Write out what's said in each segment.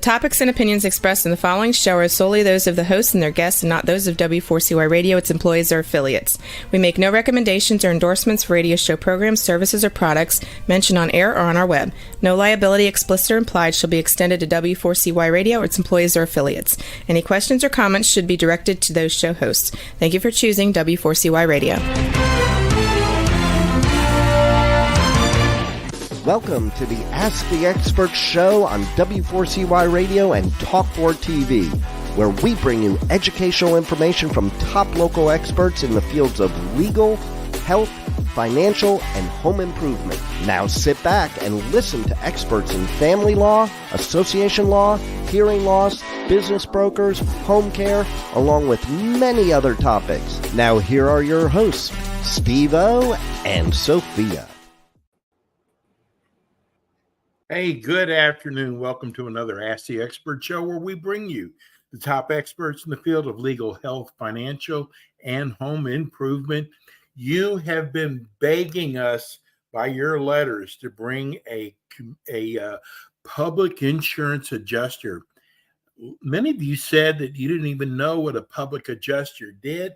topics and opinions expressed in the following show are solely those of the hosts and their guests and not those of W4CY Radio, its employees, or affiliates. We make no recommendations or endorsements for radio show programs, services, or products mentioned on air or on our web. No liability, explicit or implied, shall be extended to W4CY Radio or its employees or affiliates. Any questions or comments should be directed to those show hosts. Thank you for choosing W4CY Radio. Welcome to the Ask the Expert show on W4CY Radio and Talk4 TV, where we bring you educational information from top local experts in the fields of legal, health, financial, and home improvement. Now sit back and listen to experts in family law, association law, hearing loss, business brokers, home care, along with many other topics. Now here are your hosts, Steve-O and Sophia. Hey, good afternoon. Welcome to another Ask the Expert show where we bring you the top experts in the field of legal, health, financial, and home improvement. You have been begging us by your letters to bring a public insurance adjuster. Many of you said that you didn't even know what a public adjuster did,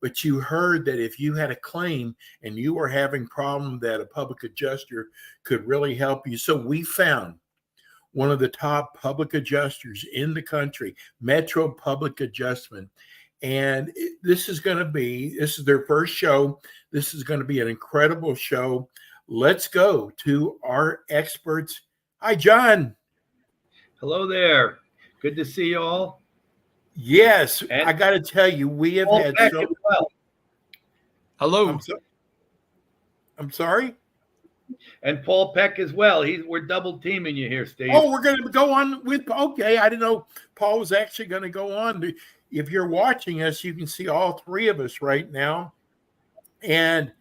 but you heard that if you had a claim and you were having problem that a public adjuster could really help you. So we found one of the top public adjusters in the country, Metro Public Adjustment. And this is their first show. This is going to be an incredible show. Let's go to our experts. Hi, John. Hello there. Good to see you all. Yes, and I got to tell you, we have Paul had Peck so. as well. Hello. I'm sorry. And Paul Peck as well. We're double teaming you here, Steve. Oh, we're going to go on with. Okay, I didn't know Paul was actually going to go on. If you're watching us, you can see all three of us right now, and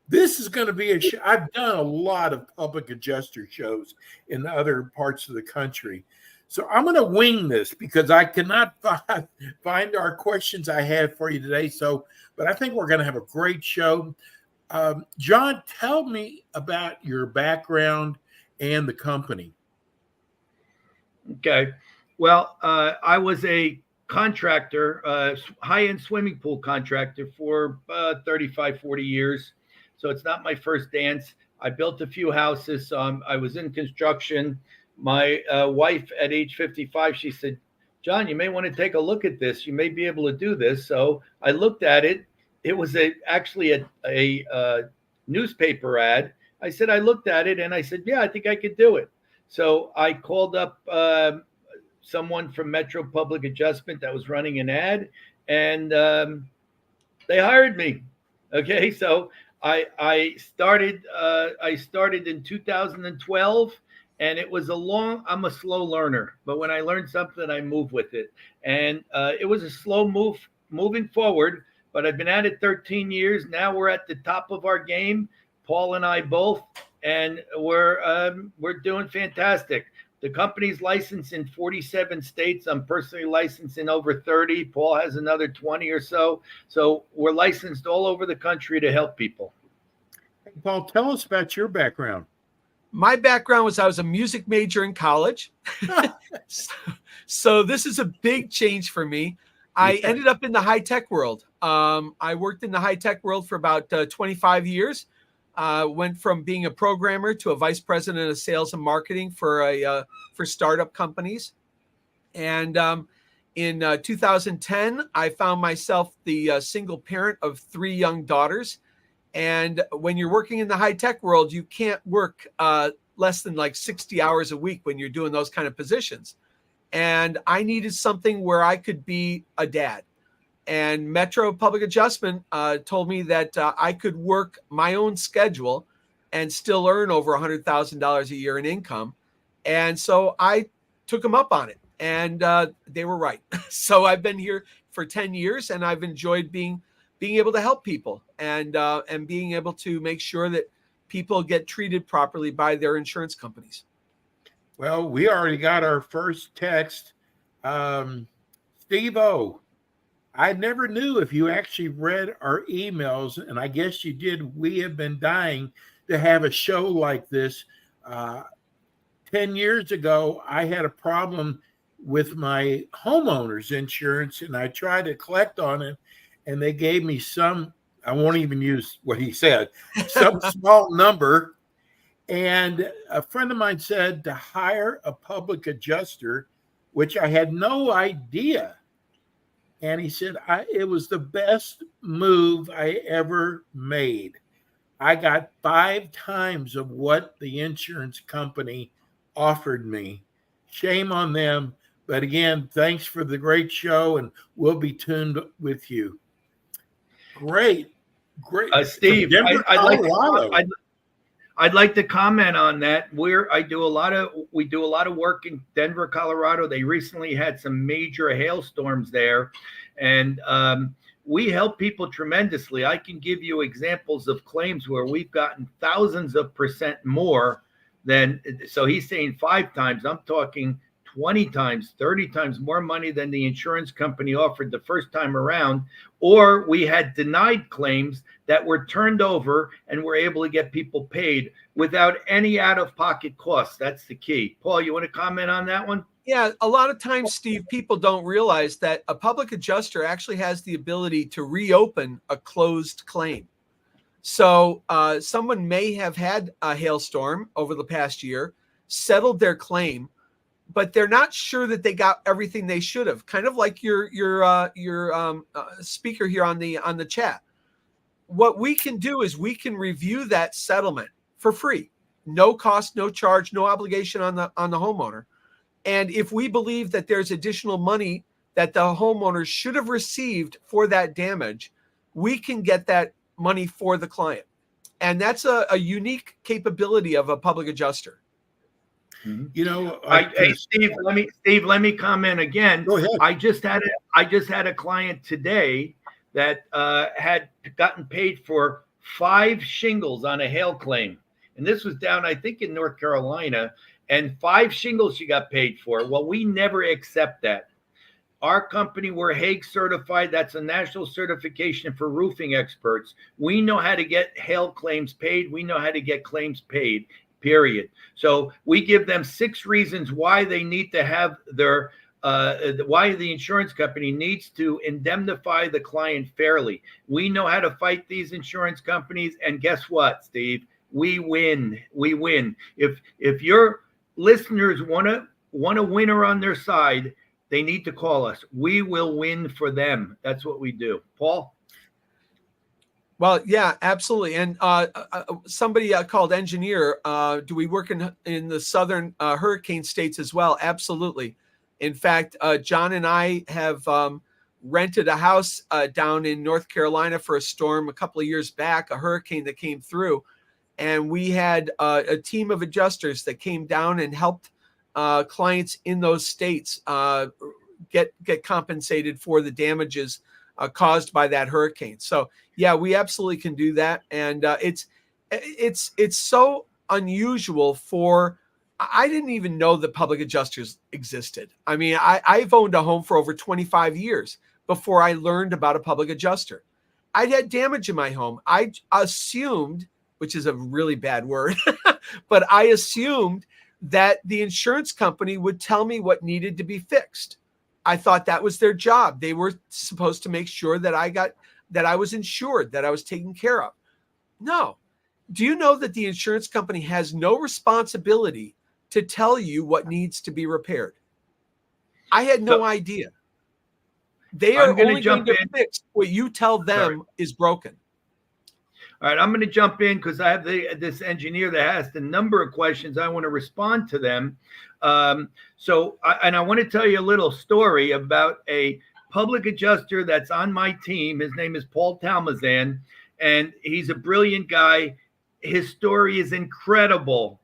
this is going to be a show. I've done a lot of public adjuster shows in other parts of the country. So I'm going to wing this because I cannot find our questions I had for you today. But I think we're going to have a great show. John, tell me about your background and the company. Okay. Well, I was a contractor, high-end swimming pool contractor for 35, 40 years. So it's not my first dance. I built a few houses. I was in construction. My wife at age 55, she said, John, you may want to take a look at this. You may be able to do this. So I looked at it. It was actually a newspaper ad. I looked at it and I said, yeah, I think I could do it. So I called up someone from Metro Public Adjustment that was running an ad, and they hired me. Okay, so I started in 2012. And it was I'm a slow learner, but when I learn something, I move with it. And it was a slow moving forward, but I've been at it 13 years. Now we're at the top of our game, Paul and I both, and we're doing fantastic. The company's licensed in 47 states. I'm personally licensed in over 30. Paul has another 20 or so. So we're licensed all over the country to help people. Paul, tell us about your background. My background was I was a music major in college. So this is a big change for me. I ended up in the high-tech world. I worked in the high-tech world for about 25 years. Went from being a programmer to a vice president of sales and marketing for startup companies. And in 2010, I found myself the single parent of 3 young daughters. And when you're working in the high-tech world, you can't work less than like 60 hours a week when you're doing those kind of positions. And I needed something where I could be a dad. And Metro Public Adjustment told me that I could work my own schedule and still earn over $100,000 a year in income. And so I took them up on it. And they were right. So I've been here for 10 years, and I've enjoyed being able to help people and being able to make sure that people get treated properly by their insurance companies. Well, we already got our first text. Steve-O, I never knew if you actually read our emails, and I guess you did. We have been dying to have a show like this. 10 years ago, I had a problem with my homeowners insurance, and I tried to collect on it, and they gave me some, I won't even use what he said, some small number. And a friend of mine said to hire a public adjuster, which I had no idea. And he said, it was the best move I ever made. I got 5 times of what the insurance company offered me. Shame on them. But again, thanks for the great show, and we'll be tuned with you. Great. Steve, Denver, Colorado. I'd like to comment on that. We do a lot of work in Denver, Colorado. They recently had some major hailstorms there, and we help people tremendously. I can give you examples of claims where we've gotten thousands of % more than. So he's saying 5 times. I'm talking 20 times, 30 times more money than the insurance company offered the first time around. Or we had denied claims that were turned over and were able to get people paid without any out-of-pocket costs. That's the key. Paul, you want to comment on that one? Yeah, a lot of times, Steve, people don't realize that a public adjuster actually has the ability to reopen a closed claim. So someone may have had a hailstorm over the past year, settled their claim, but they're not sure that they got everything they should have. Kind of like your speaker here on the chat. What we can do is we can review that settlement for free, no cost, no charge, no obligation on the homeowner. And if we believe that there's additional money that the homeowner should have received for that damage, we can get that money for the client. And that's a unique capability of a public adjuster. You know, hey, Steve, let me comment again. Go ahead. I just had a client today that had gotten paid for 5 shingles on a hail claim. And this was down, I think, in North Carolina, and 5 shingles she got paid for. Well, we never accept that. Our company, we're Hague certified. That's a national certification for roofing experts. We know how to get hail claims paid. We know how to get claims paid, period. So we give them 6 reasons why they need to have their why the insurance company needs to indemnify the client fairly. We know how to fight these insurance companies, and guess what, Steve? We win. We win. If your listeners want a winner on their side, they need to call us. We will win for them. That's what we do. Paul? Well, yeah, absolutely. And somebody called engineer, do we work in the southern hurricane states as well? Absolutely. In fact, John and I have rented a house down in North Carolina for a storm a couple of years back, a hurricane that came through. And we had a team of adjusters that came down and helped clients in those states get compensated for the damages caused by that hurricane. So yeah, we absolutely can do that. And it's so unusual for, I didn't even know that public adjusters existed. I mean, I've owned a home for over 25 years before I learned about a public adjuster. I'd had damage in my home. I assumed, which is a really bad word, but I assumed that the insurance company would tell me what needed to be fixed. I thought that was their job. They were supposed to make sure that I was insured, that I was taken care of. No. Do you know that the insurance company has no responsibility to tell you what needs to be repaired? I had no idea. They are only going to fix what you tell them is broken. All right, I'm going to jump in because I have this engineer that has a number of questions. I want to respond to them. I want to tell you a little story about a public adjuster that's on my team. His name is Paul Talmazan, and he's a brilliant guy. His story is incredible.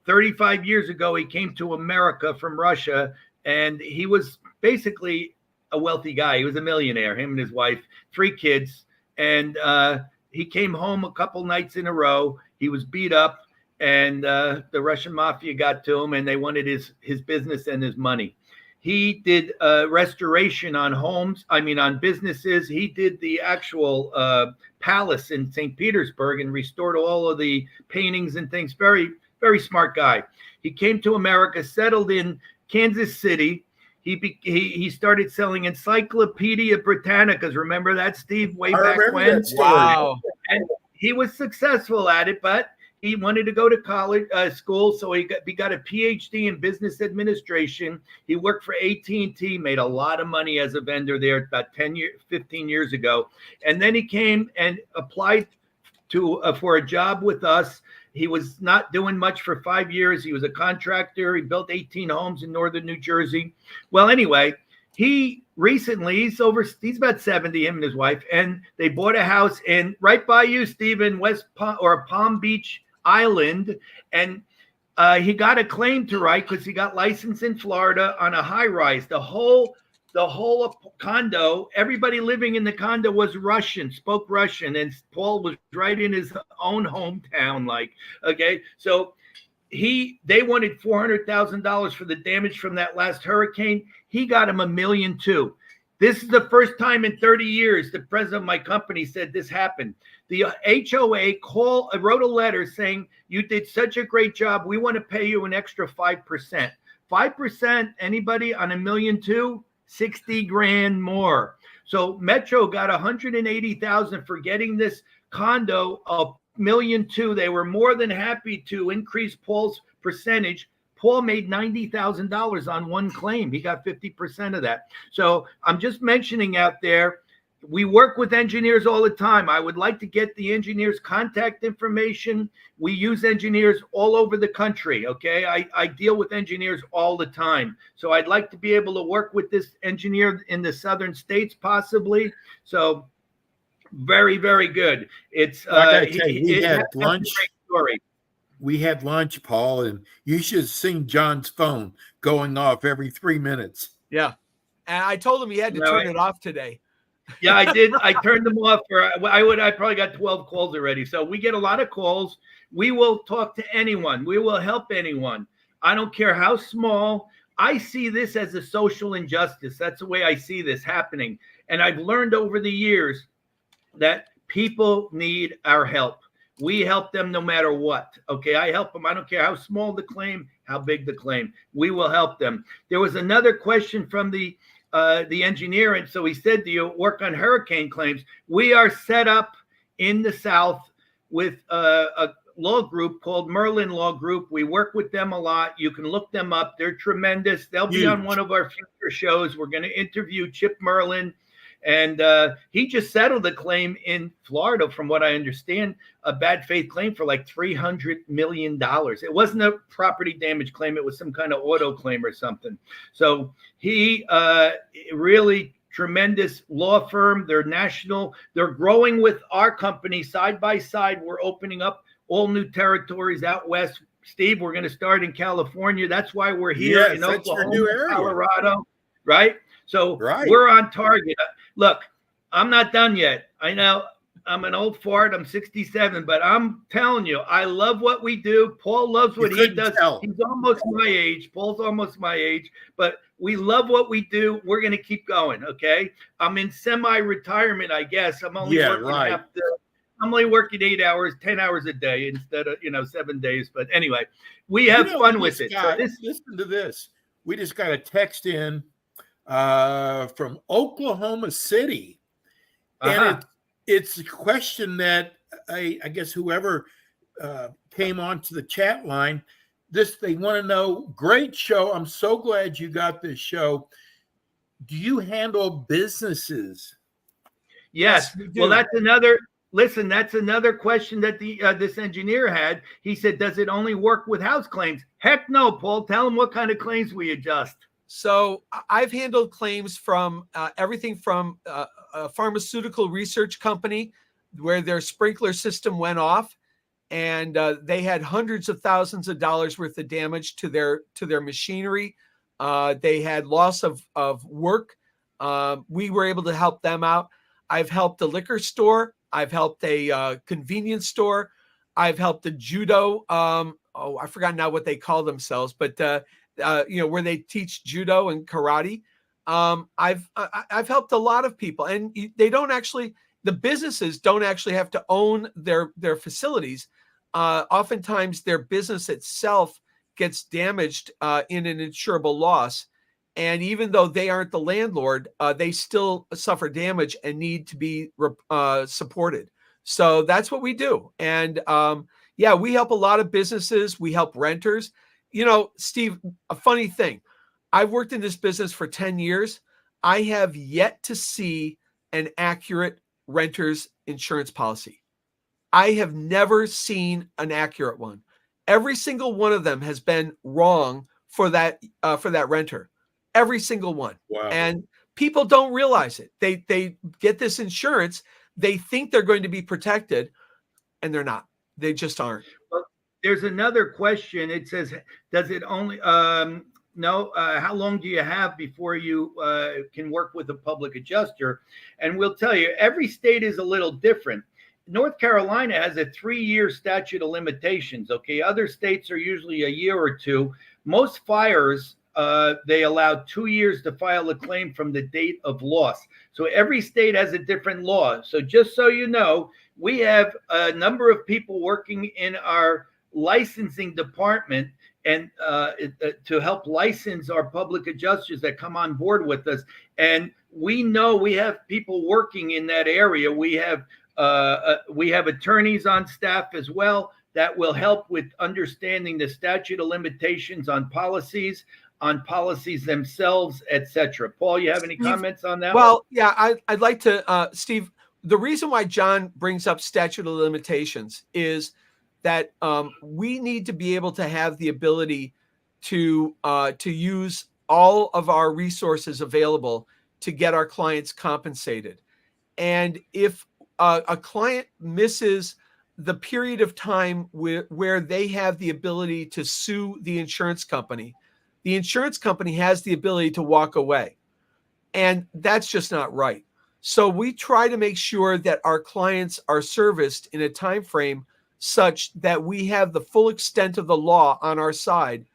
35 years ago, he came to America from Russia, and he was basically a wealthy guy. He was a millionaire, him and his wife, 3 kids, and he came home a couple nights in a row. He was beat up, and the Russian mafia got to him, and they wanted his business and his money. He did restoration on on businesses. He did the actual palace in St. Petersburg and restored all of the paintings and things. Very, very smart guy. He came to America, settled in Kansas City. he started selling Encyclopedia Britannicas. Remember that, Steve? Way I back remember when. that story. Wow. And he was successful at it, but he wanted to go to college school, so he got a PhD in business administration. He worked for AT&T, made a lot of money as a vendor there about 15 years ago. And then he came and applied to for a job with us. He was not doing much for 5 years. He was a contractor. He built 18 homes in northern New Jersey. Well, anyway, he recently, he's about 70, him and his wife, and they bought a house in right by you, Stephen, Palm Beach Island, and he got a claim to write because he got licensed in Florida on a high rise. The whole condo, everybody living in the condo was Russian, spoke Russian, and Paul was right in his own hometown. Okay, so they wanted $400,000 for the damage from that last hurricane. He got him $1.2 million. This is the first time in 30 years the president of my company said this happened. The HOA wrote a letter saying, you did such a great job. We want to pay you an extra 5%. 5%, anybody on $1.2 million, 60 grand more. So Metro got $180,000 for getting this condo $1.2 million. They were more than happy to increase Paul's percentage. Paul made $90,000 on one claim. He got 50% of that. So I'm just mentioning out there, we work with engineers all the time. I would like to get the engineers' contact information. We use engineers all over the country, okay? I deal with engineers all the time. So I'd like to be able to work with this engineer in the southern states possibly. So very, very good. It's we had lunch. A great story. We had lunch, Paul, and you should have seen John's phone going off every 3 minutes. Yeah. And I told him he had to turn it off today. Yeah, I did. I turned them off. I probably got 12 calls already. So we get a lot of calls. We will talk to anyone. We will help anyone. I don't care how small. I see this as a social injustice. That's the way I see this happening. And I've learned over the years that people need our help. We help them no matter what. Okay, I help them. I don't care how small the claim, how big the claim. We will help them. There was another question from the engineer, and so he said, do you work on hurricane claims? We are set up in the South with a law group called Merlin Law Group. We work with them a lot. You can look them up. They're tremendous. They'll be on one of our future shows. We're going to interview Chip Merlin, and he just settled a claim in Florida, from what I understand, a bad faith claim for like $300 million. It wasn't a property damage claim. It was some kind of auto claim or something. So he really tremendous law firm. They're national. They're growing with our company side by side. We're opening up all new territories out west. Steve, we're going to start in California. That's why we're here in Oklahoma, Colorado, right? So we're on target. Look, I'm not done yet. I know I'm an old fart. I'm 67, but I'm telling you, I love what we do. Paul loves what he does. He's almost my age. Paul's almost my age, but we love what we do. We're going to keep going. Okay. I'm in semi-retirement, I guess. I'm only working I'm only working 8 hours, 10 hours a day instead of, 7 days. But anyway, we have fun with it. So listen to this. We just got a text in from Oklahoma City. And it's a question that I guess whoever came onto the chat line, they want to know, great show. I'm so glad you got this show. Do you handle businesses? Yes. Well, that's another question that this engineer had. He said, does it only work with house claims? Heck no, Paul. Tell him what kind of claims we adjust. So I've handled claims from everything from a pharmaceutical research company where their sprinkler system went off and they had hundreds of thousands of dollars worth of damage to their machinery. They had loss of work. We were able to help them out. I've helped a liquor store. I've helped a convenience store. I've helped a judo. I forgot now what they call themselves, but where they teach judo and karate. I've helped a lot of people, and the businesses don't actually have to own their facilities. Oftentimes their business itself gets damaged in an insurable loss. And even though they aren't the landlord, they still suffer damage and need to be supported. So that's what we do. And yeah, we help a lot of businesses. We help renters. You know, Steve, a funny thing. I've worked in this business for 10 years. I have yet to see an accurate renter's insurance policy. I have never seen an accurate one. Every single one of them has been wrong for that renter. Every single one. Wow. And people don't realize it. They get this insurance. They think they're going to be protected, and they're not. They just aren't. Well, there's another question. It says, does it only how long do you have before you can work with a public adjuster? And we'll tell you, every state is a little different. North Carolina has a 3-year statute of limitations. Okay, other states are usually a year or two. Most fires, they allow 2 years to file a claim from the date of loss. So every state has a different law. So just so you know, we have a number of people working in our licensing department and to help license our public adjusters that come on board with us. And we know we have people working in that area. We have attorneys on staff as well that will help with understanding the statute of limitations on policies themselves, etc. Paul, you have any comments on that? Well, yeah, I'd like to, Steve, the reason why John brings up statute of limitations is that we need to be able to have the ability to use all of our resources available to get our clients compensated. And if a client misses the period of time where they have the ability to sue the insurance company has the ability to walk away. And that's just not right. So we try to make sure that our clients are serviced in a time frame such that we have the full extent of the law on our side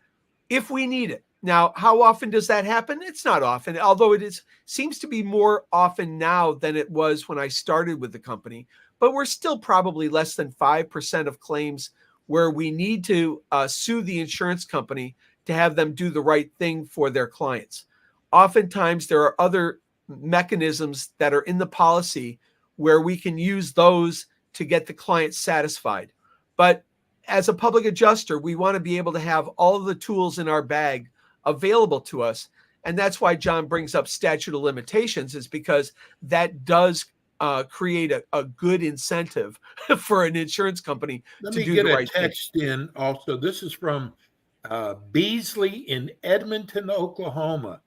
if we need it. Now, how often does that happen? It's not often, although seems to be more often now than it was when I started with the company. But we're still probably less than 5% of claims where we need to sue the insurance company to have them do the right thing for their clients. Oftentimes, there are other mechanisms that are in the policy where we can use those to get the client satisfied. But as a public adjuster, we want to be able to have all of the tools in our bag available to us. And that's why John brings up statute of limitations, is because that does create a good incentive for an insurance company to do the right thing. Let me get a text in also. This is from Beasley in Edmonton, Oklahoma.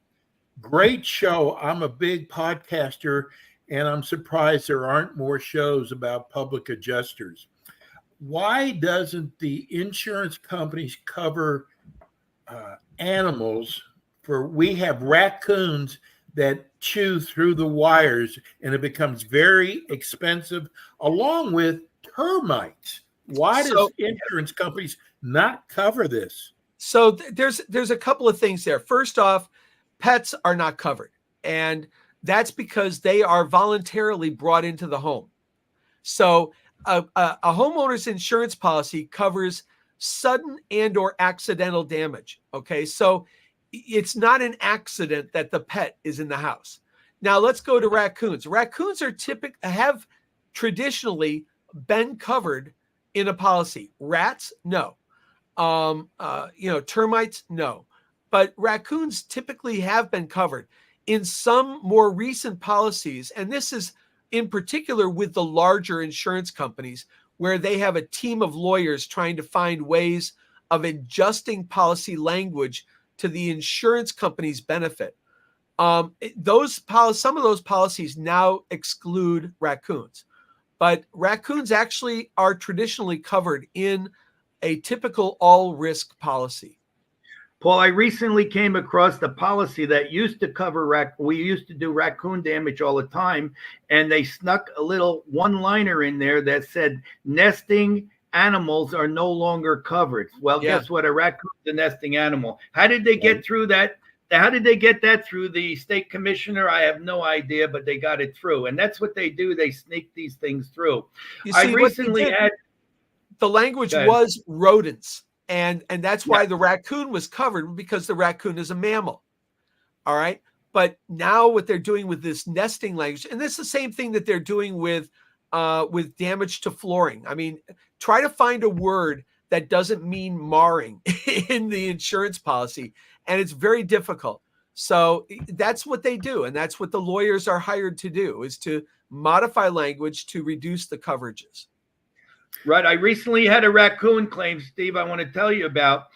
Great show. I'm a big podcaster, and I'm surprised there aren't more shows about public adjusters. Why doesn't the insurance companies cover animals? We have raccoons that chew through the wires, and it becomes very expensive, along with termites. Why does insurance companies not cover this? So there's a couple of things there. First off, pets are not covered, and that's because they are voluntarily brought into the home. So a homeowner's insurance policy covers sudden and or accidental damage. Okay, so it's not an accident that the pet is in the house. Now let's go to raccoons. Raccoons have traditionally been covered in a policy. Rats, no. Termites, no. But raccoons typically have been covered in some more recent policies. And this is in particular with the larger insurance companies, where they have a team of lawyers trying to find ways of adjusting policy language to the insurance company's benefit. Some of those policies now exclude raccoons, but raccoons actually are traditionally covered in a typical all-risk policy. Paul, I recently came across the policy that used to cover we used to do raccoon damage all the time, and they snuck a little one-liner in there that said nesting animals are no longer covered. Well, Guess what? A raccoon is a nesting animal. How did they get through that? How did they get that through the state commissioner? I have no idea, but they got it through. And that's what they do. They sneak these things through. I recently had the language was rodents. And that's why the raccoon was covered, because the raccoon is a mammal. All right. But now what they're doing with this nesting language, and this is the same thing that they're doing with damage to flooring. I mean, try to find a word that doesn't mean marring in the insurance policy, and it's very difficult. So that's what they do, and that's what the lawyers are hired to do, is to modify language to reduce the coverages. Right. I recently had a raccoon claim, Steve, I want to tell you about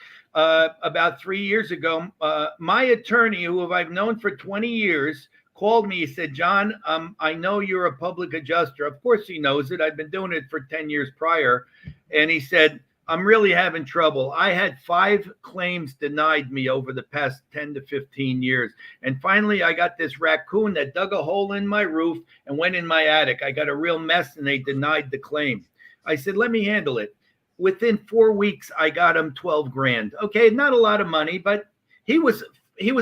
3 years ago. My attorney, who I've known for 20 years, called me. He said, John, I know you're a public adjuster. Of course he knows it. I've been doing it for 10 years prior. And he said, I'm really having trouble. I had 5 claims denied me over the past 10 to 15 years. And finally, I got this raccoon that dug a hole in my roof and went in my attic. I got a real mess and they denied the claim. I said, let me handle it. Within 4 weeks, I got him 12 grand. Okay, not a lot of money, but he was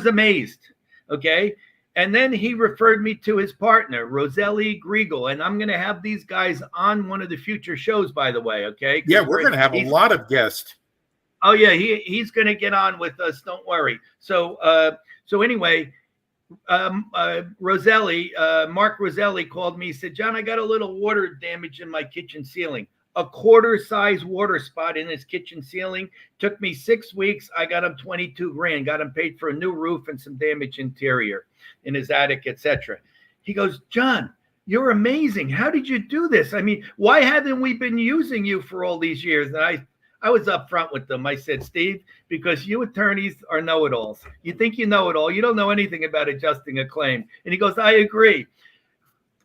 amazed. Okay. And then he referred me to his partner, Roselli Griegel. And I'm going to have these guys on one of the future shows, by the way. Okay. Yeah, we're going to have a lot of guests. Oh, yeah. He's going to get on with us. Don't worry. So anyway, Roselli, Mark Roselli called me. He said, John, I got a little water damage in my kitchen ceiling. A quarter-size water spot in his kitchen ceiling. Took me 6 weeks. I got him 22 grand. Got him paid for a new roof and some damaged interior in his attic, etc. He goes, John, you're amazing. How did you do this? I mean, why haven't we been using you for all these years? And I was upfront with them. I said, Steve, because you attorneys are know-it-alls. You think you know it all. You don't know anything about adjusting a claim. And he goes, I agree.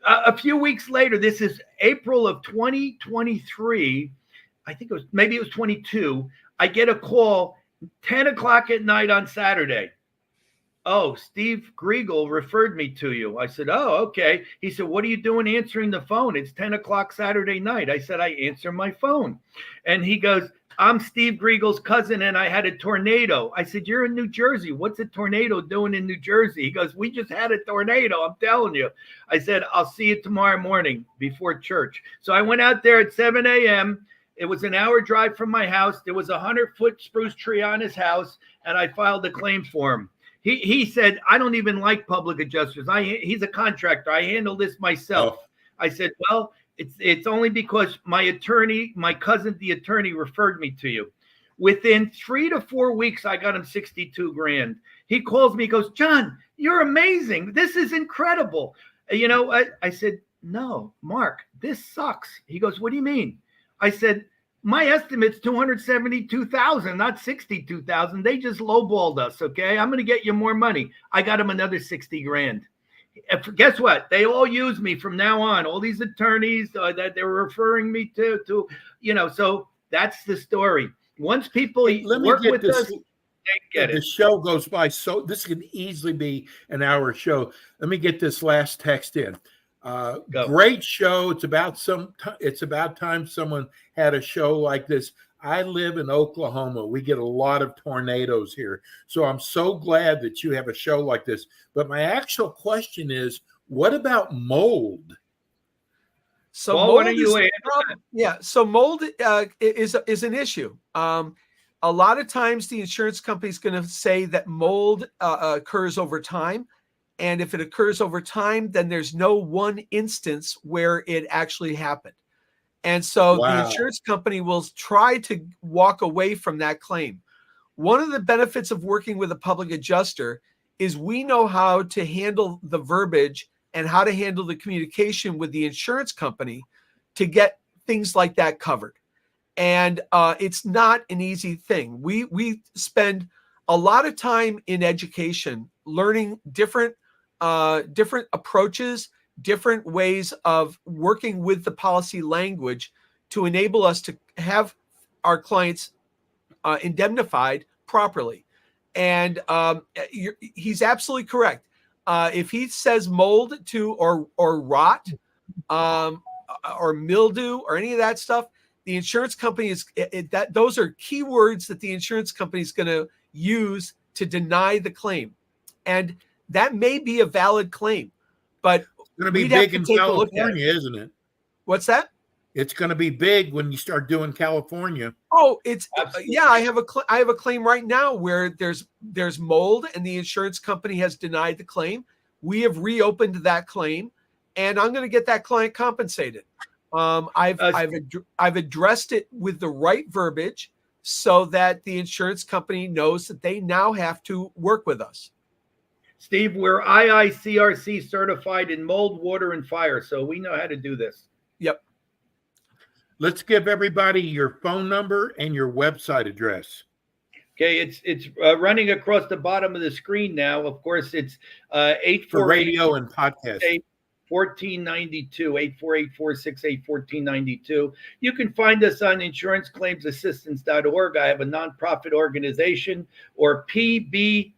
A few weeks later, this is April of 2023. I think maybe it was 22. I get a call 10 o'clock at night on Saturday. Oh, Steve Griegel referred me to you. I said, oh, okay. He said, what are you doing answering the phone? It's 10 o'clock Saturday night. I said, I answer my phone. And he goes, I'm Steve Griegel's cousin, and I had a tornado. I said, you're in New Jersey. What's a tornado doing in New Jersey? He goes, we just had a tornado. I'm telling you. I said, I'll see you tomorrow morning before church. So I went out there at 7 a.m. It was an hour drive from my house. There was a 100-foot spruce tree on his house, and I filed a claim for him. He said, I don't even like public adjusters. He's a contractor. I handle this myself. Oh. I said, well, it's only because my cousin, the attorney, referred me to you. Within 3 to 4 weeks, I got him 62 grand. He calls me, goes, John, you're amazing. This is incredible. You know, I said, no, Mark, this sucks. He goes, what do you mean? I said, my estimate's 272,000, not 62,000. They just lowballed us. Okay. I'm going to get you more money. I got him another 60 grand. Guess what? They all use me from now on. All these attorneys that they're referring me to, so that's the story. Once people work with us, they get it. The show goes by. So this could easily be an hour show. Let me get this last text in. Great show. It's about time someone had a show like this. I live in Oklahoma. We get a lot of tornadoes here. So I'm so glad that you have a show like this. But my actual question is, what about mold? So mold So mold is an issue. A lot of times the insurance company is going to say that mold occurs over time. And if it occurs over time, then there's no one instance where it actually happened. And so the insurance company will try to walk away from that claim. One of the benefits of working with a public adjuster is we know how to handle the verbiage and how to handle the communication with the insurance company to get things like that covered. And it's not an easy thing. We spend a lot of time in education learning different approaches, different ways of working with the policy language to enable us to have our clients indemnified properly. And he's absolutely correct. If he says mold or rot or mildew or any of that stuff, the insurance company those are keywords that the insurance company is going to use to deny the claim. And that may be a valid claim, but it's going to be big in California, isn't it? What's that? It's going to be big when you start doing California. Oh, it's Absolutely. yeah. I have a claim right now where there's mold, and the insurance company has denied the claim. We have reopened that claim, and I'm going to get that client compensated. I've addressed it with the right verbiage so that the insurance company knows that they now have to work with us. Steve, we're IICRC certified in mold, water, and fire, so we know how to do this. Yep. Let's give everybody your phone number and your website address. Okay, it's running across the bottom of the screen now. Of course, it's 848 For radio and podcast. 1492, 848-468-1492. You can find us on insuranceclaimsassistance.org. I have a nonprofit organization, or PBPEC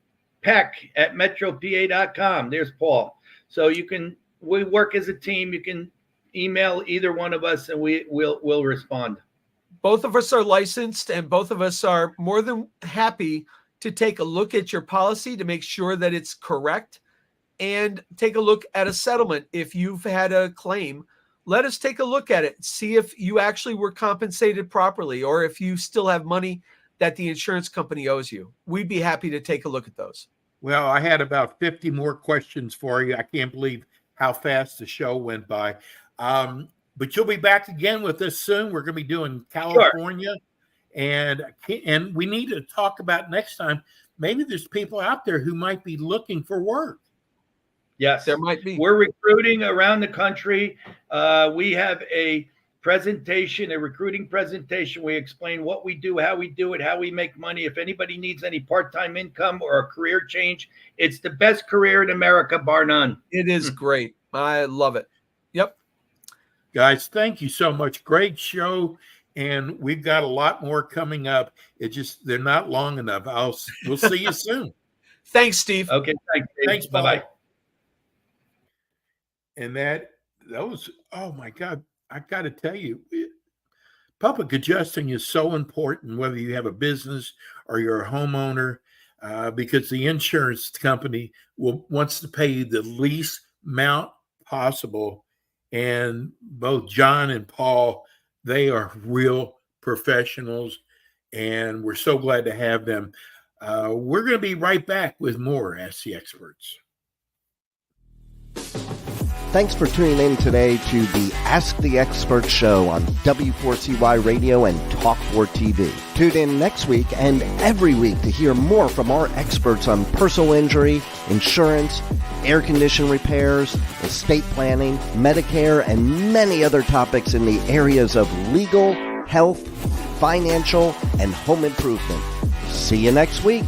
at metropa.com. There's Paul. So we work as a team. You can email either one of us and we'll respond. Both of us are licensed, and both of us are more than happy to take a look at your policy to make sure that it's correct, and take a look at a settlement. If you've had a claim, let us take a look at it, see if you actually were compensated properly, or if you still have money that the insurance company owes you. We'd be happy to take a look at those. Well, I had about 50 more questions for you. I can't believe how fast the show went by. But you'll be back again with us soon. We're going to be doing California. Sure. And we need to talk about next time. Maybe there's people out there who might be looking for work. Yes, there might be. We're recruiting around the country. We have a recruiting presentation. We explain what we do, how we do it, how we make money. If anybody needs any part-time income or a career change, it's the best career in America, bar none. It is great. I love it. Yep. Guys, thank you so much. Great show. And we've got a lot more coming up. They're not long enough. We'll see you soon. Thanks, Steve. Okay. Thanks, Dave. Thanks. Bye-bye. And that was, oh my God, I got to tell you, public adjusting is so important, whether you have a business or you're a homeowner, because the insurance company wants to pay you the least amount possible. And both John and Paul, they are real professionals, and we're so glad to have them. We're going to be right back with more Ask the Experts. Thanks for tuning in today to the Ask the Expert show on W4CY Radio and Talk4 TV. Tune in next week and every week to hear more from our experts on personal injury, insurance, air condition repairs, estate planning, Medicare, and many other topics in the areas of legal, health, financial, and home improvement. See you next week.